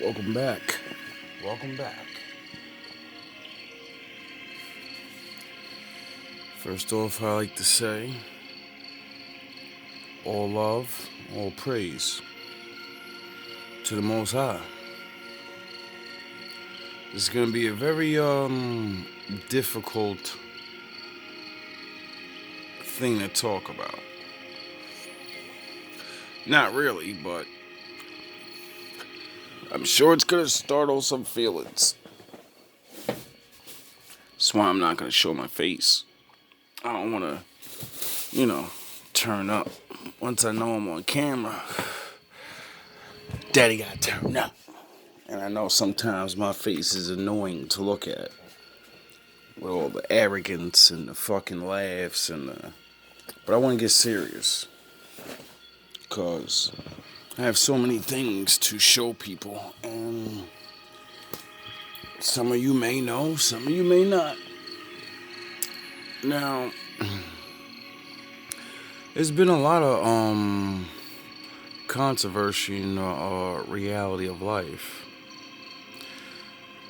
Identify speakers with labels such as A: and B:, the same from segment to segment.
A: Welcome back. Welcome back. First off, I like to say all love, all praise to the Most High. This is going to be a very difficult thing to talk about. Not really, but I'm sure it's going to startle some feelings. That's why I'm not going to show my face. I don't want to, turn up. Once I know I'm on camera, daddy got to turn up. And I know sometimes my face is annoying to look at. With all the arrogance and the fucking laughs But I want to get serious. Because I have so many things to show people. And some of you may know, some of you may not. Now, there's been a lot of controversy in the reality of life.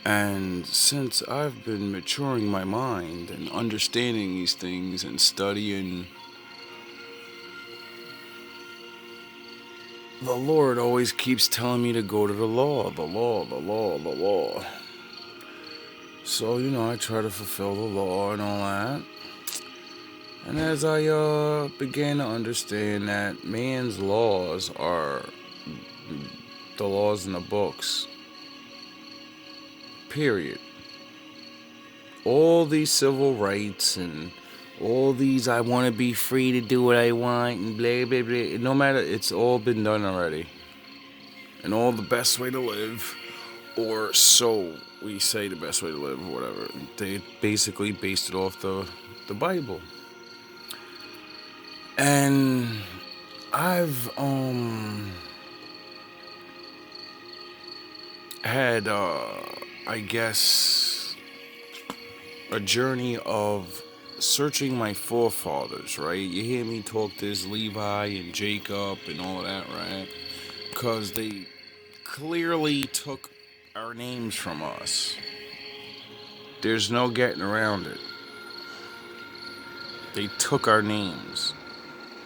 A: And since I've been maturing my mind and understanding these things and studying, the Lord always keeps telling me to go to the law, the law, the law, the law. So, I try to fulfill the law and all that. And as I began to understand that man's laws are the laws in the books, period. All these civil rights and all these I want to be free to do what I want and blah, blah, blah. No matter, it's all been done already. And all the best way to live, or so we say the best way to live, or whatever. They basically based it off the Bible. And I've had I guess a journey of searching my forefathers, right? You hear me talk this Levi and Jacob and all of that, right? Because they clearly took our names from us. There's no getting around it. They took our names.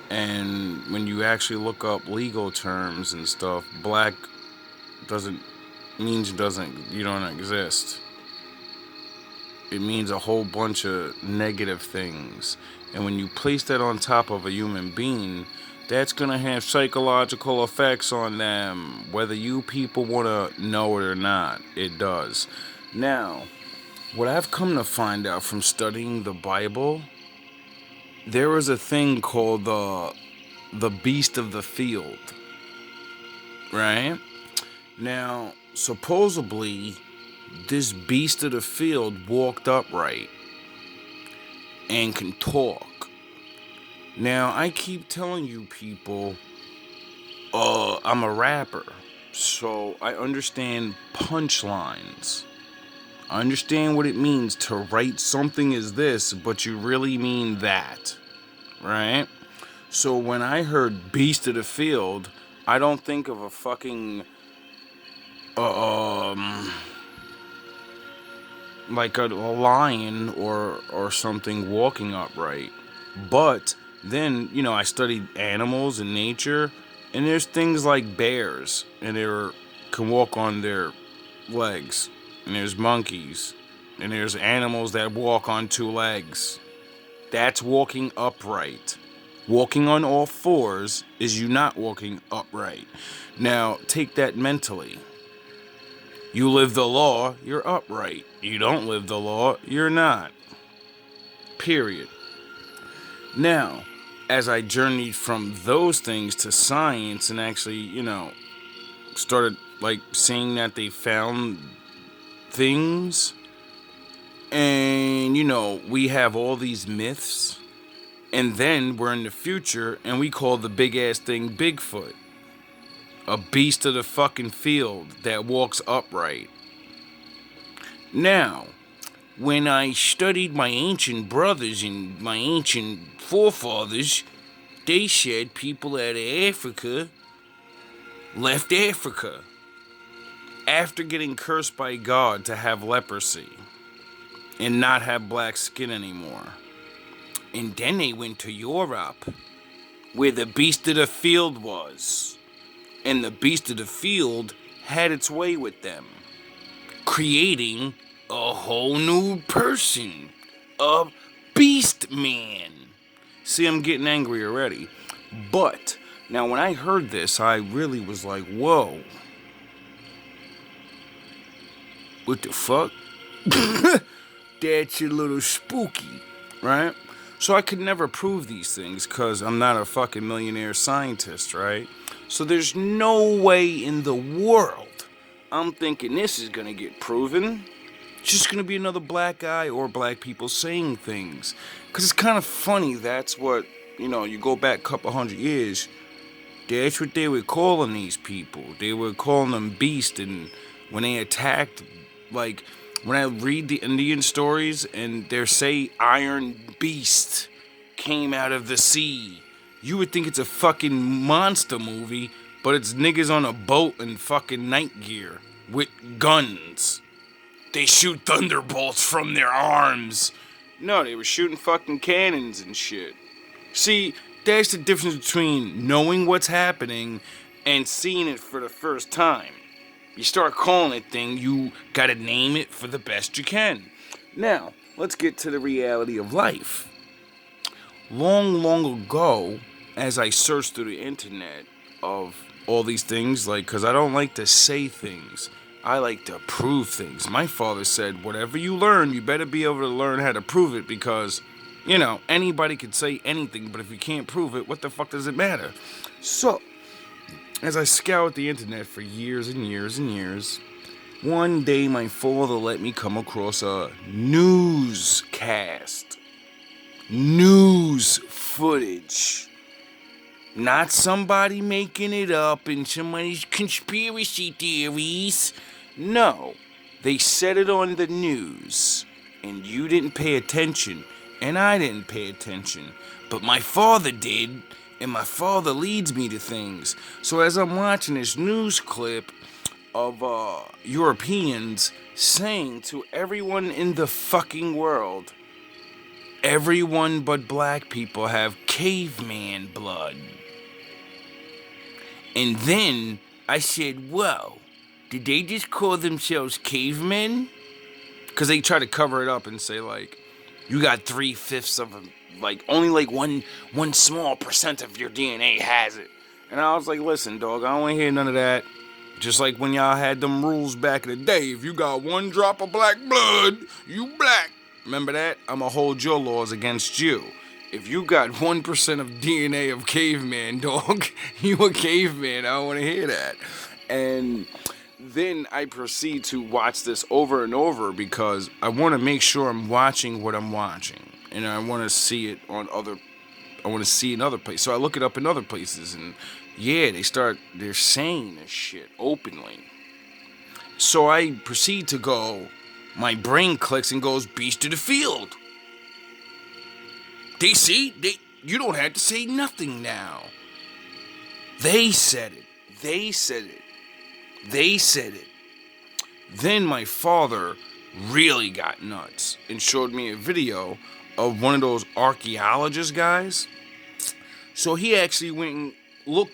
A: And when you actually look up legal terms and stuff, black you don't exist. It means a whole bunch of negative things. And when you place that on top of a human being, that's going to have psychological effects on them. Whether you people want to know it or not, it does. Now, what I've come to find out from studying the Bible, there is a thing called the beast of the field. Right? Now, supposedly, this beast of the field walked upright and can talk. Now, I keep telling you people, I'm a rapper, so I understand punchlines. I understand what it means to write something as this, but you really mean that, right? So when I heard beast of the field, I don't think of a fucking like a lion or something walking upright. But then, I studied animals and nature, and there's things like bears, and they can walk on their legs, and there's monkeys, and there's animals that walk on two legs. That's walking upright. Walking on all fours is you not walking upright. Now, take that mentally. You live the law, you're upright. You don't live the law, you're not. Period. Now, as I journeyed from those things to science and actually, started seeing that they found things, and we have all these myths, and then we're in the future and we call the big ass thing Bigfoot. A beast of the fucking field that walks upright. Now, when I studied my ancient brothers and my ancient forefathers, they said people out of Africa left Africa. after getting cursed by God to have leprosy and not have black skin anymore. And then they went to Europe, where the beast of the field was. And the beast of the field had its way with them, creating a whole new person, a beast man. See, I'm getting angry already. But now when I heard this, I really was like, whoa. What the fuck? That's a little spooky, right? So I could never prove these things because I'm not a fucking millionaire scientist, right? So there's no way in the world I'm thinking this is gonna get proven. It's just gonna be another black guy or black people saying things. Because it's kind of funny, that's what, you go back a couple hundred years, that's what they were calling these people. They were calling them beast, and when they attacked, like, when I read the Indian stories and they say Iron Beast came out of the sea, you would think it's a fucking monster movie, but it's niggas on a boat in fucking night gear with guns. They shoot thunderbolts from their arms. No, they were shooting fucking cannons and shit. See, that's the difference between knowing what's happening and seeing it for the first time. You start calling it thing, you gotta name it for the best you can. Now, let's get to the reality of life. Long, long ago, as I searched through the internet of all these things, like, because I don't like to say things, I like to prove things. My father said, whatever you learn, you better be able to learn how to prove it, because, anybody could say anything, but if you can't prove it, what the fuck does it matter? So, as I scoured the internet for years and years and years, one day my father let me come across a newscast. News footage. Not somebody making it up in somebody's conspiracy theories. No, they said it on the news, and you didn't pay attention, and I didn't pay attention, but my father did, and my father leads me to things. So as I'm watching this news clip of Europeans saying to everyone in the fucking world, everyone but black people have caveman blood. And then I said, whoa, did they just call themselves cavemen? Because they try to cover it up and say, like, you got 3/5 of them. Like, only like one small percent of your DNA has it. And I was like, listen, dog, I don't want to hear none of that. Just like when y'all had them rules back in the day. If you got one drop of black blood, you black. Remember that? I'ma hold your laws against you. If you got 1% of DNA of caveman, dog, you a caveman. I don't want to hear that. And then I proceed to watch this over and over because I want to make sure I'm watching what I'm watching. And I want to see it in other places. So I look it up in other places, and yeah, they're saying this shit openly. So I proceed to go, my brain clicks and goes, beast of the field. You don't have to say nothing now. They said it. Then my father really got nuts and showed me a video of one of those archaeologist guys. So he actually went to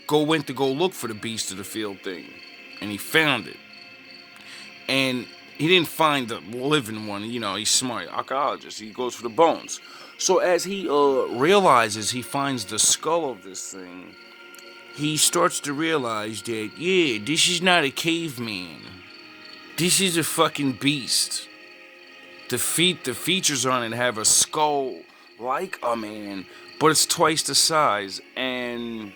A: go look for the beast of the field thing, and he found it. And he didn't find the living one. He's smart, archaeologist. He goes for the bones. So as he realizes he finds the skull of this thing, he starts to realize that, yeah, this is not a caveman. This is a fucking beast. The features on it have a skull like a man, but it's twice the size, and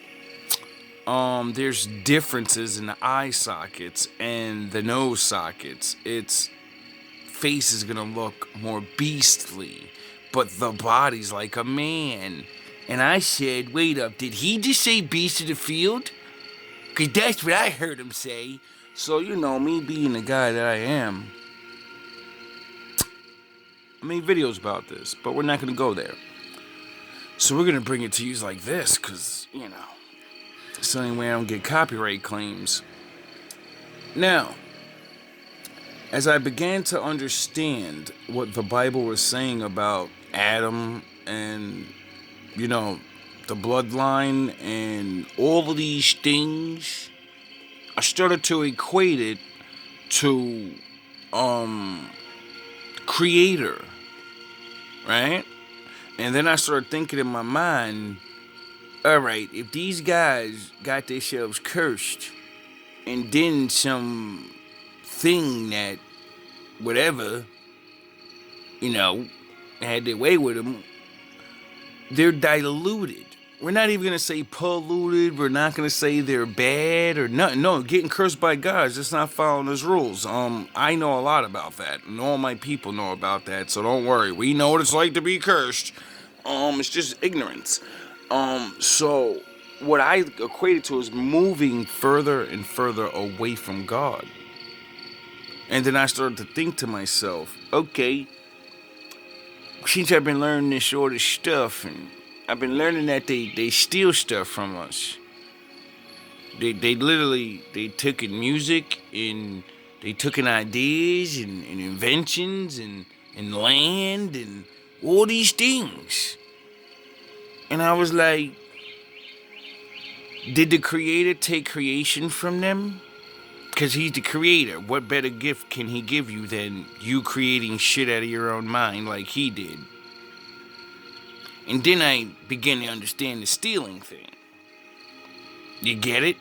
A: there's differences in the eye sockets and the nose sockets. Its face is gonna look more beastly, but the body's like a man. And I said, wait up, did he just say beast of the field? Because that's what I heard him say. So, me being the guy that I am, I made videos about this, but we're not going to go there. So we're going to bring it to you like this, because, it's the only way I don't get copyright claims. Now, As I began to understand what the Bible was saying about Adam and, you know, the bloodline and all of these things, I started to equate it to creator, right? And then I started thinking in my mind, all right, if these guys got themselves cursed and then some thing that whatever, you know, had their way with them, they're diluted. We're not even gonna say polluted. We're not gonna say they're bad or nothing. No, getting cursed by God is just not following His rules. I know a lot about that, and all my people know about that. So don't worry. We know what it's like to be cursed. It's just ignorance. So what I equated to is moving further and further away from God. And then I started to think to myself, okay, since I've been learning this sort of stuff, and I've been learning that they steal stuff from us. They literally, they took in music, and they took in ideas, and inventions, and land, and all these things. And I was like, did the creator take creation from them? Because he's the creator. What better gift can he give you than you creating shit out of your own mind like he did? And then I began to understand the stealing thing. You get it?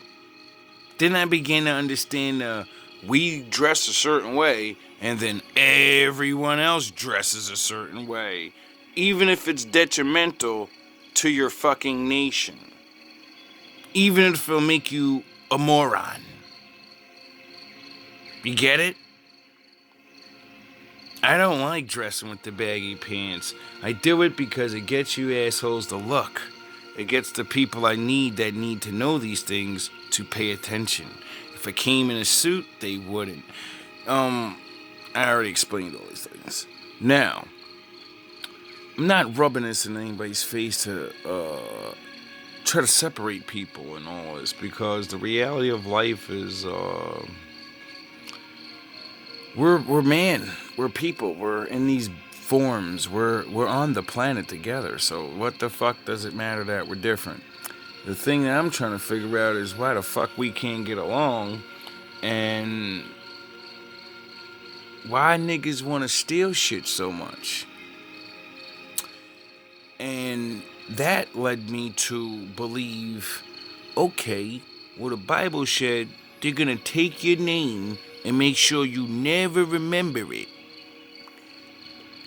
A: Then I began to understand we dress a certain way, and then everyone else dresses a certain way. Even if it's detrimental to your fucking nation. Even if it'll make you a moron. You get it? I don't like dressing with the baggy pants. I do it because it gets you assholes to look. It gets the people I need that need to know these things to pay attention. If I came in a suit, they wouldn't. I already explained all these things. Now, I'm not rubbing this in anybody's face to try to separate people and all this, because the reality of life is we're man, we're people, we're in these forms, we're on the planet together. So what the fuck does it matter that we're different? The thing that I'm trying to figure out is why the fuck we can't get along, and why niggas want to steal shit so much. And that led me to believe, okay, well, the Bible said they're gonna take your name and make sure you never remember it.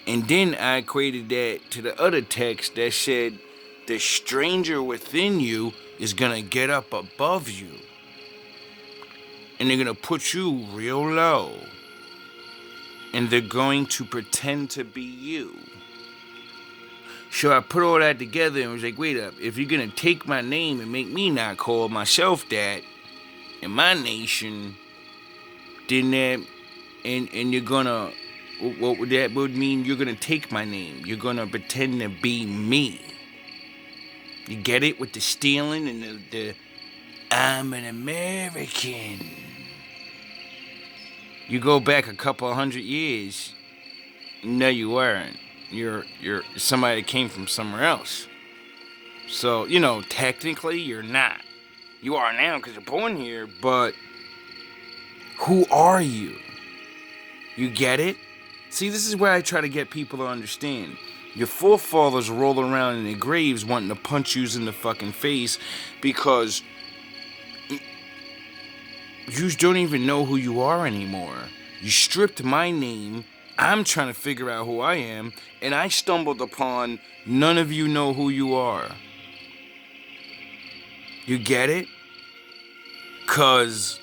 A: And then I equated that to the other text that said the stranger within you is gonna get up above you. And they're gonna put you real low. And they're going to pretend to be you. So I put all that together and was like, wait up, if you're gonna take my name and make me not call myself that in my nation, then that, and you're gonna, what would that would mean? You're gonna take my name. You're gonna pretend to be me. You get it with the stealing and the I'm an American. You go back a couple 100 years, no, you weren't. You're somebody that came from somewhere else. So, you know, technically you're not. You are now because you're born here, but who are you? You get it? See, this is where I try to get people to understand. Your forefathers roll around in their graves wanting to punch you in the fucking face because you don't even know who you are anymore. You stripped my name. I'm trying to figure out who I am, and I stumbled upon none of you know who you are. You get it? Cause,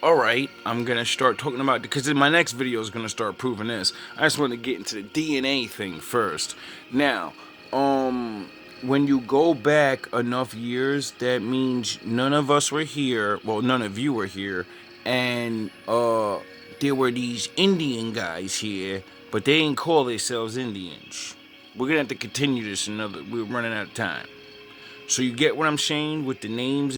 A: alright, I'm gonna start talking about, because my next video is gonna start proving this. I just want to get into the DNA thing first. Now, when you go back enough years, that means none of us were here, well, none of you were here, and, there were these Indian guys here, but they didn't call themselves Indians. We're gonna have to continue this we're running out of time. So you get what I'm saying with the names?